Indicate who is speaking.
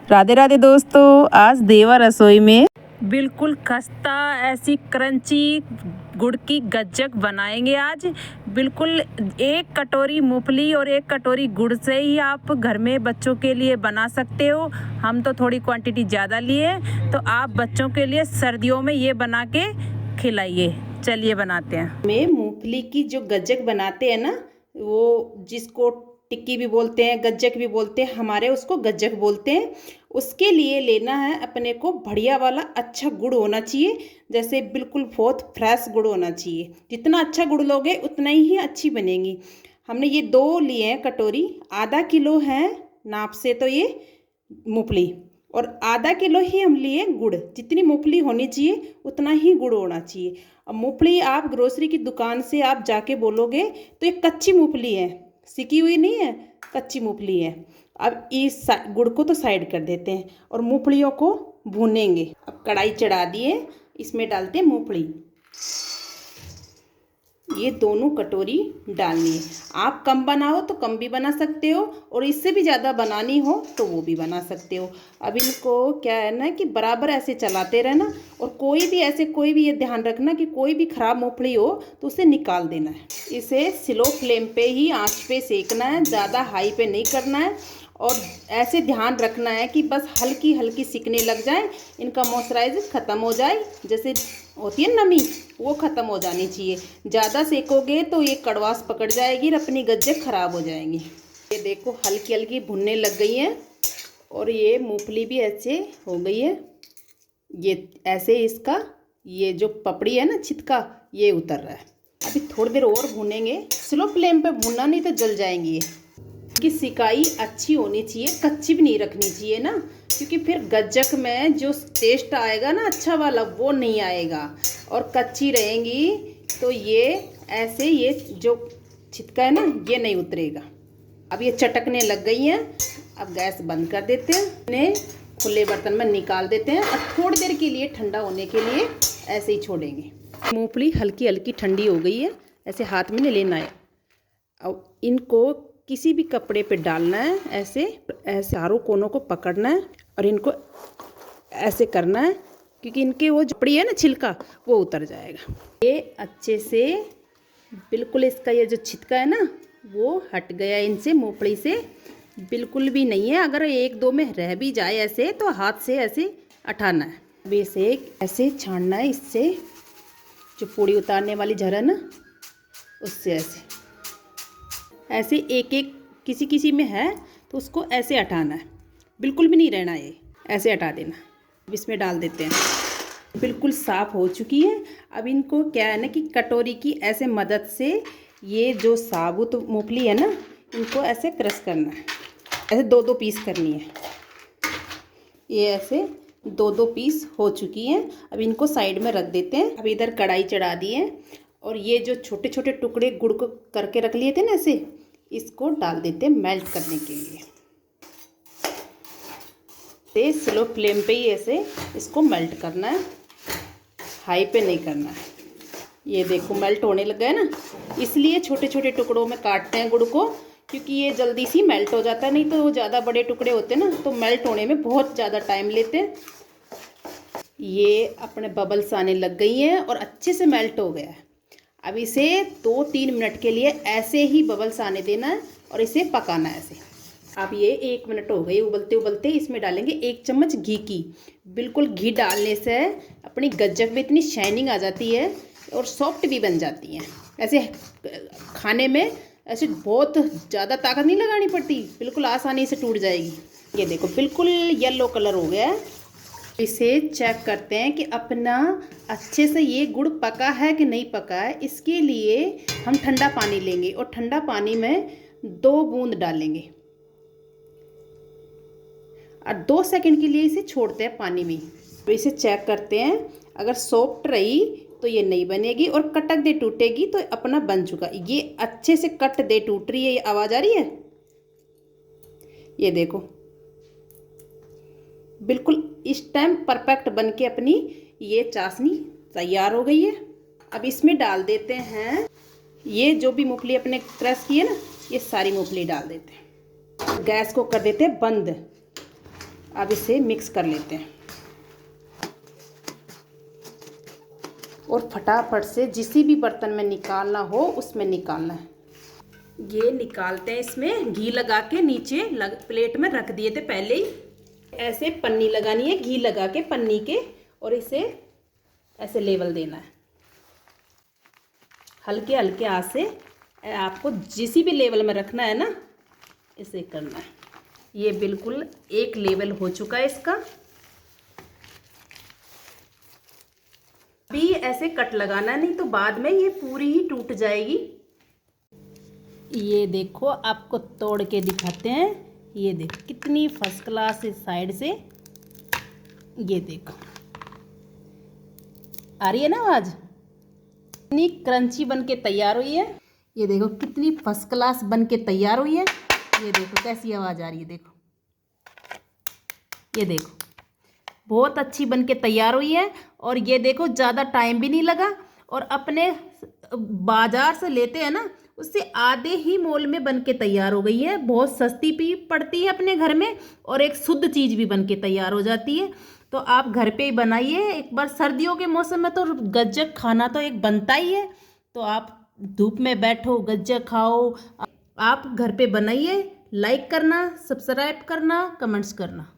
Speaker 1: राधे राधे दोस्तों, आज देवा रसोई में बिल्कुल खस्ता ऐसी क्रंची गुड़ की गज्जक बनाएंगे। आज बिल्कुल 1 कटोरी मूंगफली और 1 कटोरी गुड़ से ही आप घर में बच्चों के लिए बना सकते हो। हम तो थोड़ी क्वांटिटी ज़्यादा लिए, तो आप बच्चों के लिए सर्दियों में ये बना के खिलाइए। चलिए बनाते हैं।
Speaker 2: में मूंगफली की जो गज्जक बनाते हैं ना, वो जिसको टिक्की भी बोलते हैं, गज्जक भी बोलते हैं, हमारे उसको गज्जक बोलते हैं। उसके लिए लेना है अपने को बढ़िया वाला अच्छा गुड़ होना चाहिए। जैसे बिल्कुल बहुत फ्रेश गुड़ होना चाहिए। जितना अच्छा गुड़ लोगे उतना ही अच्छी बनेगी। हमने ये 2 लिए हैं कटोरी, आधा किलो है नाप से तो ये मूंगफली, और आधा किलो ही हम लिए गुड़। जितनी मूंगफली होनी चाहिए उतना ही गुड़ होना चाहिए। अब मूंगफली आप ग्रोसरी की दुकान से आप जाके बोलोगे तो ये कच्ची मूंगफली है, सिकी हुई नहीं है, कच्ची मूंगफली है। अब इस गुड़ को तो साइड कर देते हैं और मूंगफलियों को भूनेंगे। अब कढ़ाई चढ़ा दिए, इसमें डालते हैं मूंगफली। ये दोनों कटोरी डालनी है। आप कम बनाओ तो कम भी बना सकते हो, और इससे भी ज़्यादा बनानी हो तो वो भी बना सकते हो। अब इनको क्या है ना कि बराबर ऐसे चलाते रहना, और कोई भी ये ध्यान रखना कि कोई भी ख़राब मूंगफली हो तो उसे निकाल देना है। इसे स्लो फ्लेम पे ही आंच पे सेकना है, ज़्यादा हाई पे नहीं करना है। और ऐसे ध्यान रखना है कि बस हल्की हल्की सिकने लग जाए, इनका मॉइस्चराइजर ख़त्म हो जाए, जैसे होती है नमी, वो ख़त्म हो जानी चाहिए। ज़्यादा सेकोगे तो ये कड़वास पकड़ जाएगी और अपनी गज्जक ख़राब हो जाएंगी। ये देखो हल्की हल्की भुनने लग गई हैं, और ये मूंगफली भी ऐसे हो गई है। ये ऐसे इसका ये जो पपड़ी है ना, छिटका, ये उतर रहा है। अभी थोड़ी देर और भूनेंगे, स्लो फ्लेम पे भूनना, नहीं तो जल जाएंगी ये। की सिकाई अच्छी होनी चाहिए, कच्ची भी नहीं रखनी चाहिए ना, क्योंकि फिर गज्जक में जो टेस्ट आएगा ना अच्छा वाला, वो नहीं आएगा। और कच्ची रहेंगी तो ये ऐसे ये जो छिटका है ना, ये नहीं उतरेगा। अब ये चटकने लग गई हैं। अब गैस बंद कर देते हैं, इन्हें खुले बर्तन में निकाल देते हैं और थोड़ी देर के लिए ठंडा होने के लिए ऐसे ही छोड़ेंगे। मूंगफली हल्की हल्की ठंडी हो गई है, ऐसे हाथ में नहीं लेना है। अब इनको किसी भी कपड़े पे डालना है, ऐसे ऐसे चारों कोनों को पकड़ना है और इनको ऐसे करना है, क्योंकि इनके वो झपड़ी है ना, छिलका, वो उतर जाएगा। ये अच्छे से बिल्कुल इसका ये जो छिटका है ना, वो हट गया इनसे, मूंगफली से बिल्कुल भी नहीं है। अगर 1-2 में रह भी जाए ऐसे, तो हाथ से ऐसे हटाना है। अब इसे ऐसे छानना है, इससे जो पूड़ी उतारने वाली झर है ना, उससे ऐसे एक एक किसी किसी में है तो उसको ऐसे हटाना है, बिल्कुल भी नहीं रहना, ये ऐसे हटा देना। अब इसमें डाल देते हैं। बिल्कुल साफ़ हो चुकी है। अब इनको क्या है ना कि कटोरी की ऐसे मदद से ये जो साबुत मूंगफली है ना, इनको ऐसे क्रश करना है, ऐसे 2-2 पीस करनी है। ये ऐसे 2-2 पीस हो चुकी हैं। अब इनको साइड में रख देते हैं। अब इधर कढ़ाई चढ़ा दी है, और ये जो छोटे छोटे टुकड़े गुड़ को करके रख लिए थे ना, ऐसे इसको डाल देते हैं मेल्ट करने के लिए। ते स्लो फ्लेम पे ही ऐसे इसको मेल्ट करना है, हाई पे नहीं करना है। ये देखो मेल्ट होने लगा है ना, इसलिए छोटे छोटे टुकड़ों में काटते हैं गुड़ को, क्योंकि ये जल्दी सी मेल्ट हो जाता है। नहीं तो वो ज़्यादा बड़े टुकड़े होते हैं ना, तो मेल्ट होने में बहुत ज़्यादा टाइम लेते हैं। ये अपने बबल्स आने लग गई हैं और अच्छे से मेल्ट हो गया है। अब इसे 2-3 मिनट के लिए ऐसे ही बबल्स आने देना है और इसे पकाना है ऐसे। अब ये 1 मिनट हो गई उबलते उबलते। इसमें डालेंगे 1 चम्मच घी की। बिल्कुल घी डालने से अपनी गज्जक में इतनी शाइनिंग आ जाती है और सॉफ्ट भी बन जाती हैं। ऐसे खाने में ऐसे बहुत ज़्यादा ताकत नहीं लगानी पड़ती, बिल्कुल आसानी से टूट जाएगी। ये देखो बिल्कुल येलो कलर हो गया है। इसे चेक करते हैं कि अपना अच्छे से ये गुड़ पका है कि नहीं पका है। इसके लिए हम ठंडा पानी लेंगे और ठंडा पानी में 2 बूंद डालेंगे और 2 सेकंड के लिए इसे छोड़ते हैं पानी में। तो इसे चेक करते हैं, अगर सॉफ्ट रही तो ये नहीं बनेगी, और कटक दे टूटेगी तो अपना बन चुका। ये अच्छे से कट दे टूट रही है, ये आवाज़ आ रही है, ये देखो बिल्कुल इस टाइम परफेक्ट बन के अपनी ये चाशनी तैयार हो गई है। अब इसमें डाल देते हैं ये जो भी मूंगफली अपने क्रश की है ना, ये सारी मूंगफली डाल देते हैं। गैस को कर देते हैं बंद। अब इसे मिक्स कर लेते हैं और फटाफट से जिस भी बर्तन में निकालना हो उसमें निकालना है। ये निकालते हैं, इसमें घी लगा के नीचे प्लेट में रख दिए थे पहले ही। ऐसे पन्नी लगानी है घी लगा के पन्नी के, और इसे ऐसे लेवल देना है हल्के हल्के हाथ से। आपको जिस भी लेवल में रखना है ना, इसे करना है। ये बिल्कुल एक लेवल हो चुका है इसका। अभी ऐसे कट लगाना, नहीं तो बाद में ये पूरी ही टूट जाएगी। ये देखो, आपको तोड़ के दिखाते हैं। ये देखो कितनी फर्स्ट क्लास इस साइड से। ये देखो, आ रही है ना आवाज? कितनी क्रंची बन के तैयार हुई है। ये देखो कितनी फर्स्ट क्लास बन के तैयार हुई है। ये देखो कैसी आवाज आ रही है, देखो। ये देखो बहुत अच्छी बन के तैयार हुई है। और ये देखो ज़्यादा टाइम भी नहीं लगा, और अपने बाजार से लेते हैं ना, उससे आधे ही मोल में बन के तैयार हो गई है। बहुत सस्ती भी पड़ती है अपने घर में, और एक शुद्ध चीज़ भी बन के तैयार हो जाती है। तो आप घर पे ही बनाइए एक बार। सर्दियों के मौसम में तो गज्जक खाना तो एक बनता ही है। तो आप धूप में बैठो, गज्जक खाओ। आप घर पे बनाइए। लाइक करना, सब्सक्राइब करना, कमेंट्स करना।